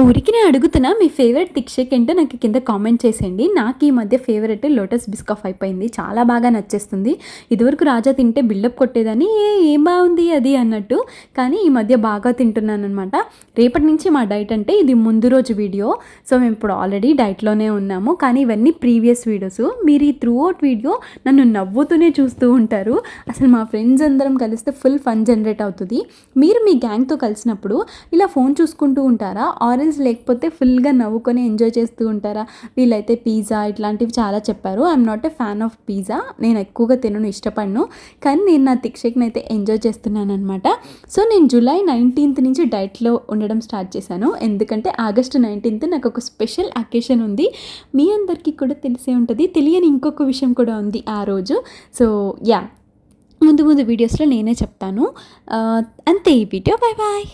ఊరికినే అడుగుతున్నా మీ favourite thick shake ఏంటో నాకు కింద కామెంట్ చేసేయండి. నాకు ఈ మధ్య ఫేవరెట్ లోటస్ బిస్కఫ్ అయిపోయింది. చాలా బాగా నచ్చేస్తుంది. ఇదివరకు రాజా తింటే బిల్డప్ కొట్టేదని ఏం బాగుంది అది అన్నట్టు, కానీ ఈ మధ్య బాగా తింటున్నానమాట. రేపటి నుంచి మా డైట్ అంటే ఇది ముందు రోజు వీడియో. సో మేము ఇప్పుడు ఆల్రెడీ డైట్లోనే ఉన్నాము, కానీ ఇవన్నీ ప్రీవియస్ వీడియోస్. మీరు ఈ త్రూ అవుట్ వీడియో నన్ను నవ్వుతూనే చూస్తూ ఉంటారు. అసలు మా ఫ్రెండ్స్ అందరం కలిస్తే ఫుల్ ఫన్ జనరేట్ అవుతుంది. మీరు మీ గ్యాంగ్తో కలిసినప్పుడు ఇలా ఫోన్ చూసుకుంటూ ఉంటారా, ఆరెంజ్ లేకపోతే ఫుల్గా నవ్వుకొని ఎంజాయ్ చేస్తూ ఉంటారా? వీళ్ళైతే పిజ్జా ఇట్లాంటివి చాలా చెప్పారు. I'm not a fan of pizza, నేను ఎక్కువగా తినను, ఇష్టపడను. కానీ నేను నా థిక్ షేక్ని అయితే ఎంజాయ్ చేస్తున్నాను అనమాట. సో నేను జూలై 19th నుంచి డైట్లో ఉండడం స్టార్ట్ చేశాను. ఎందుకంటే ఆగస్టు 19th నాకు ఒక స్పెషల్ అకేషన్ ఉంది. మీ అందరికీ కూడా తెలిసే ఉంటుంది. తెలియని ఇంకొక విషయం కూడా ఉంది ఆ రోజు. సో యా, ముందు ముందు వీడియోస్లో నేనే చెప్తాను. అంతే ఈ వీడియో. Bye bye.